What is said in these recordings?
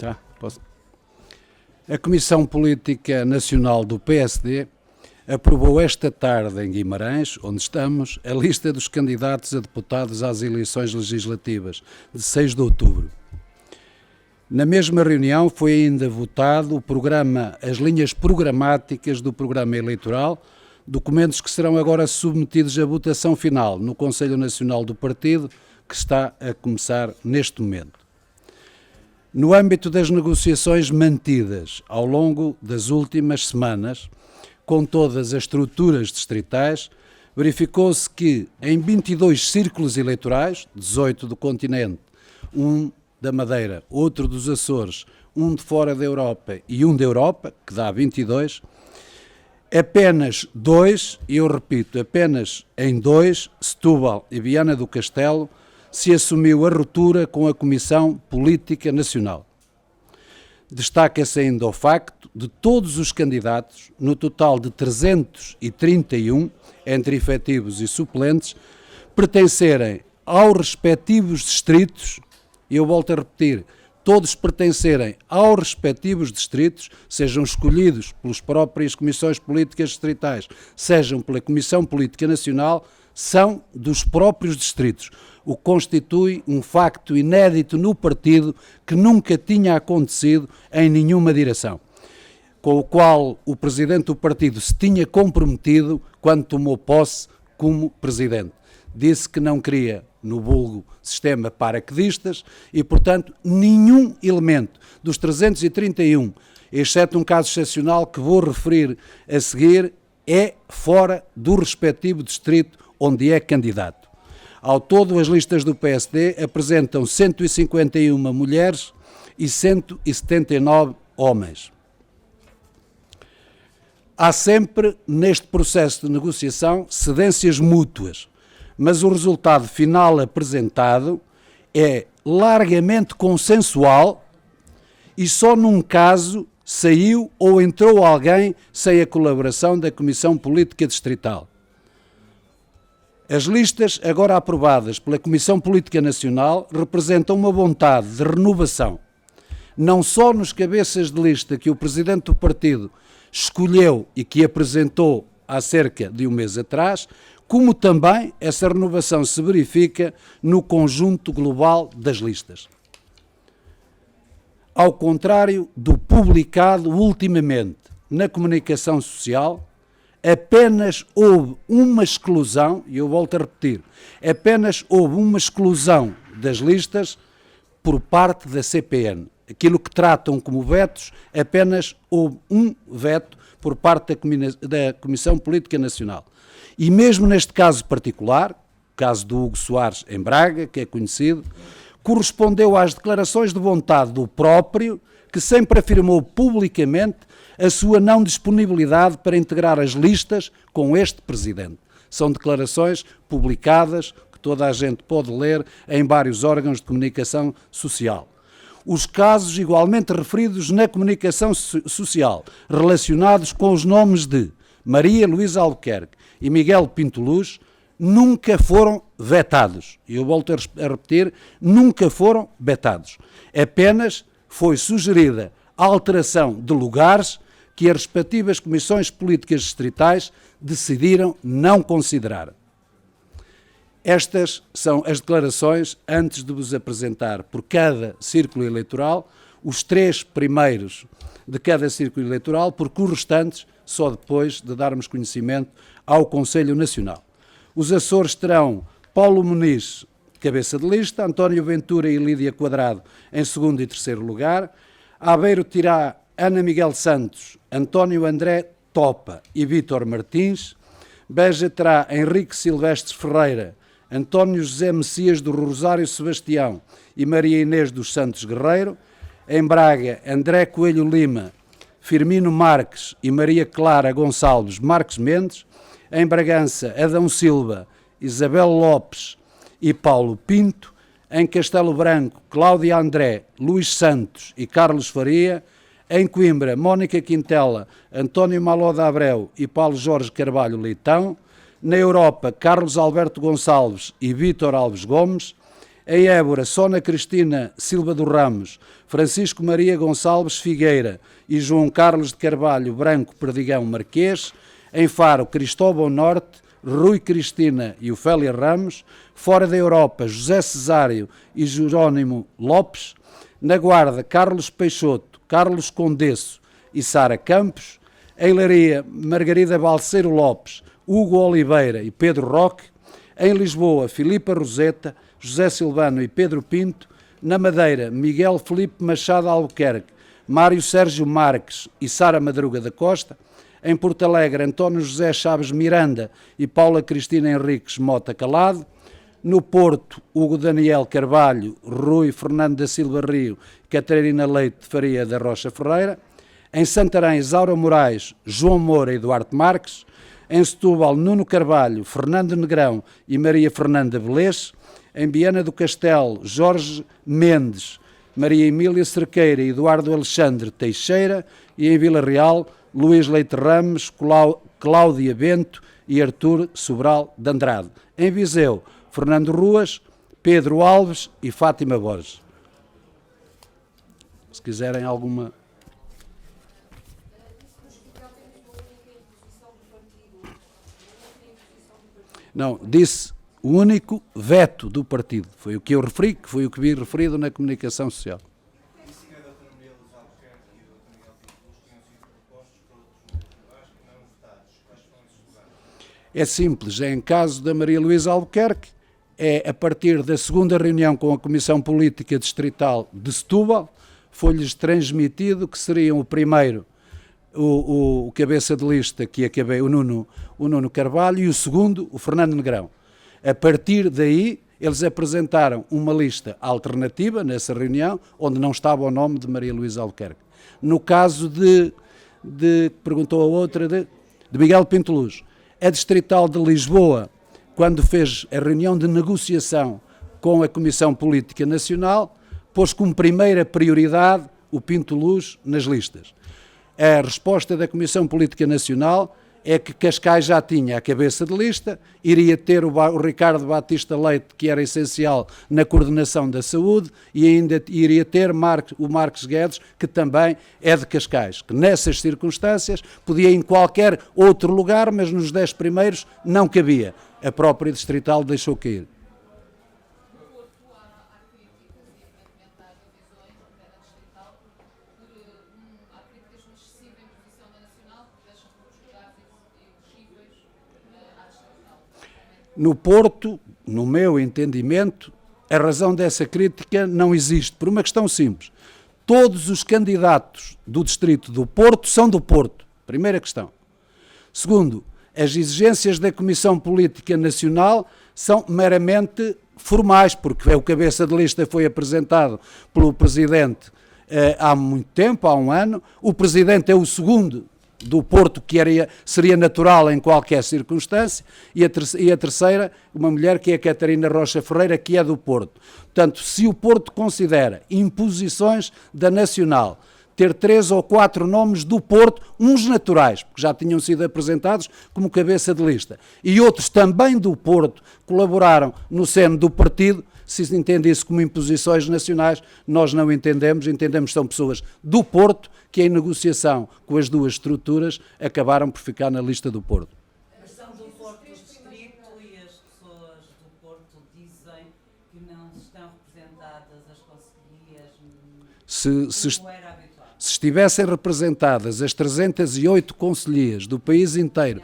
Tá? Posso? A Comissão Política Nacional do PSD aprovou esta tarde em Guimarães, onde estamos, a lista dos candidatos a deputados às eleições legislativas de 6 de outubro. Na mesma reunião foi ainda votado o programa, as linhas programáticas do programa eleitoral, documentos que serão agora submetidos à votação final no Conselho Nacional do Partido, que está a começar neste momento. No âmbito das negociações mantidas ao longo das últimas semanas, com todas as estruturas distritais, verificou-se que em 22 círculos eleitorais, 18 do continente, um da Madeira, outro dos Açores, um de fora da Europa e um da Europa, que dá 22, apenas 2, e eu repito, apenas em 2, Setúbal e Viana do Castelo, se assumiu a ruptura com a Comissão Política Nacional. Destaca-se ainda o facto de todos os candidatos, no total de 331, entre efetivos e suplentes, pertencerem aos respectivos distritos, e eu volto a repetir, todos pertencerem aos respectivos distritos, sejam escolhidos pelas próprias comissões políticas distritais, sejam pela Comissão Política Nacional, são dos próprios distritos, o que constitui um facto inédito no partido que nunca tinha acontecido em nenhuma direção, com o qual o presidente do partido se tinha comprometido quando tomou posse como presidente. Disse que não queria, no vulgo sistema paraquedistas, e, portanto, nenhum elemento dos 331, exceto um caso excepcional que vou referir a seguir, é fora do respectivo distrito onde é candidato. Ao todo, as listas do PSD apresentam 151 mulheres e 179 homens. Há sempre, neste processo de negociação, cedências mútuas, mas o resultado final apresentado é largamente consensual e só num caso saiu ou entrou alguém sem a colaboração da Comissão Política Distrital. As listas agora aprovadas pela Comissão Política Nacional representam uma vontade de renovação, não só nos cabeças de lista que o Presidente do Partido escolheu e que apresentou há cerca de um mês atrás, como também essa renovação se verifica no conjunto global das listas. Ao contrário do publicado ultimamente na comunicação social, apenas houve uma exclusão, e eu volto a repetir, apenas houve uma exclusão das listas por parte da CPN. Aquilo que tratam como vetos, apenas houve um veto por parte da Comissão Política Nacional. E mesmo neste caso particular, o caso do Hugo Soares em Braga, que é conhecido, correspondeu às declarações de vontade do próprio, que sempre afirmou publicamente a sua não disponibilidade para integrar as listas com este Presidente. São declarações publicadas, que toda a gente pode ler em vários órgãos de comunicação social. Os casos igualmente referidos na comunicação social, relacionados com os nomes de Maria Luísa Albuquerque e Miguel Pinto Luz, nunca foram vetados. E eu volto a repetir, nunca foram vetados. Apenas foi sugerida a alteração de lugares que as respectivas comissões políticas distritais decidiram não considerar. Estas são as declarações antes de vos apresentar por cada círculo eleitoral os 3 primeiros de cada círculo eleitoral, porque os restantes só depois de darmos conhecimento ao Conselho Nacional. Os Açores terão Paulo Muniz, cabeça de lista, António Ventura e Lídia Quadrado em segundo e terceiro lugar. Aveiro terá Ana Miguel Santos, António André Topa e Vítor Martins. Beja terá Henrique Silvestre Ferreira, António José Messias do Rosário Sebastião e Maria Inês dos Santos Guerreiro. Em Braga, André Coelho Lima, Firmino Marques e Maria Clara Gonçalves Marques Mendes. Em Bragança, Adão Silva, Isabel Lopes e Paulo Pinto. Em Castelo Branco, Cláudia André, Luís Santos e Carlos Faria. Em Coimbra, Mónica Quintela, António Maloda Abreu e Paulo Jorge Carvalho Leitão. Na Europa, Carlos Alberto Gonçalves e Vítor Alves Gomes. Em Évora, Sona Cristina Silva do Ramos, Francisco Maria Gonçalves Figueira e João Carlos de Carvalho Branco Perdigão Marquês. Em Faro, Cristóvão Norte, Rui Cristina e Ofélia Ramos. Fora da Europa, José Cesário e Jerónimo Lopes. Na Guarda, Carlos Peixoto, Carlos Condesso e Sara Campos. Em Leiria, Margarida Balseiro Lopes, Hugo Oliveira e Pedro Roque. Em Lisboa, Filipa Roseta, José Silvano e Pedro Pinto. Na Madeira, Miguel Felipe Machado Albuquerque, Mário Sérgio Marques e Sara Madruga da Costa. Em Porto Alegre, António José Chaves Miranda e Paula Cristina Henriques Mota Calado. No Porto, Hugo Daniel Carvalho, Rui Fernando da Silva Rio, Catarina Leite de Faria da Rocha Ferreira. Em Santarém, Isaura Moraes, João Moura e Duarte Marques. Em Setúbal, Nuno Carvalho, Fernando Negrão e Maria Fernanda Belês. Em Viana do Castelo, Jorge Mendes, Maria Emília Cerqueira e Eduardo Alexandre Teixeira. E em Vila Real, Luís Leite Ramos, Cláudia Bento e Artur Sobral de Andrade. Em Viseu, Fernando Ruas, Pedro Alves e Fátima Borges. Se quiserem alguma... Não, disse o único veto do partido. Foi o que eu referi, que foi o que vi referido na comunicação social. É simples, é em caso da Maria Luísa Albuquerque, é a partir da segunda reunião com a Comissão Política Distrital de Setúbal, foi-lhes transmitido que seriam o primeiro o cabeça de lista, que acabei, o Nuno Carvalho, e o segundo, o Fernando Negrão. A partir daí, eles apresentaram uma lista alternativa nessa reunião, onde não estava o nome de Maria Luísa Albuquerque. No caso perguntou a outra, de Miguel Pinto Luz, a Distrital de Lisboa, quando fez a reunião de negociação com a Comissão Política Nacional, pôs como primeira prioridade o Pinto Luz nas listas. A resposta da Comissão Política Nacional é que Cascais já tinha a cabeça de lista, iria ter o Ricardo Batista Leite, que era essencial na coordenação da saúde, e ainda iria ter o Marcos Guedes, que também é de Cascais, que nessas circunstâncias podia ir em qualquer outro lugar, mas nos 10 primeiros não cabia. A própria Distrital deixou cair. No Porto, no meu entendimento, a razão dessa crítica não existe, por uma questão simples. Todos os candidatos do distrito do Porto são do Porto, primeira questão. Segundo, as exigências da Comissão Política Nacional são meramente formais, porque o cabeça de lista foi apresentado pelo Presidente há muito tempo, há um ano, o Presidente é o segundo do Porto, que seria natural em qualquer circunstância, e a terceira, uma mulher que é a Catarina Rocha Ferreira, que é do Porto. Portanto, se o Porto considera imposições da Nacional ter 3 ou 4 nomes do Porto, uns naturais, porque já tinham sido apresentados como cabeça de lista, e outros também do Porto colaboraram no seno do partido, se entende isso como imposições nacionais, nós não entendemos que são pessoas do Porto que em negociação com as duas estruturas acabaram por ficar na lista do Porto. Mas são do Porto Distrito e as pessoas do Porto dizem que não estão representadas as conselheiras como era habitual. Se estivessem representadas as 308 conselheiras do país inteiro,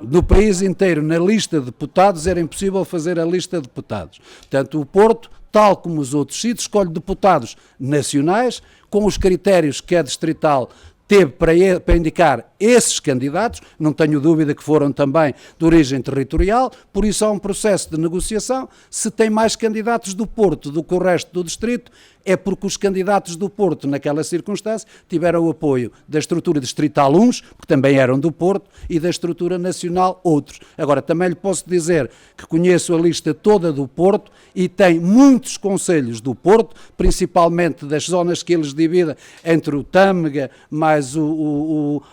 do país inteiro, na lista de deputados, era impossível fazer a lista de deputados. Portanto, o Porto, tal como os outros sítios, escolhe deputados nacionais, com os critérios que a Distrital teve para indicar esses candidatos, não tenho dúvida que foram também de origem territorial, por isso há um processo de negociação. Se tem mais candidatos do Porto do que o resto do distrito, é porque os candidatos do Porto, naquela circunstância, tiveram o apoio da estrutura distrital uns, que também eram do Porto, e da estrutura nacional outros. Agora, também lhe posso dizer que conheço a lista toda do Porto e tem muitos concelhos do Porto, principalmente das zonas que eles dividem entre o Tâmega, mais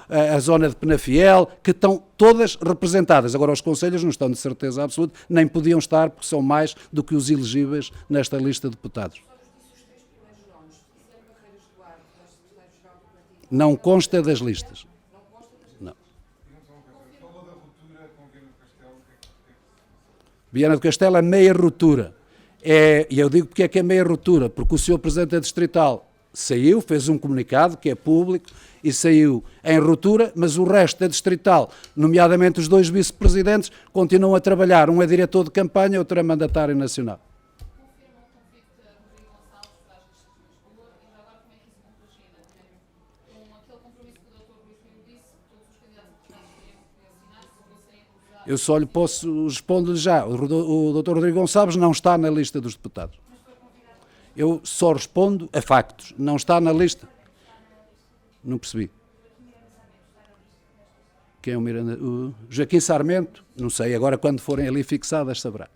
a zona de Penafiel, que estão todas representadas. Agora, os concelhos não estão de certeza absoluta, nem podiam estar, porque são mais do que os elegíveis nesta lista de deputados. Não consta das listas. Não. Viana do Castelo é meia ruptura. E eu digo porque é que é meia ruptura, porque o Sr. Presidente da Distrital saiu, fez um comunicado que é público e saiu em ruptura, mas o resto da Distrital, nomeadamente os 2 vice-presidentes, continuam a trabalhar. Um é diretor de campanha, outro é mandatário nacional. Eu só lhe posso responder já. O Dr. Rodrigo Gonçalves não está na lista dos deputados. Eu só respondo a factos. Não está na lista. Não percebi. Quem é o Miranda? O Joaquim Sarmento? Não sei. Agora, quando forem ali fixadas, saberá.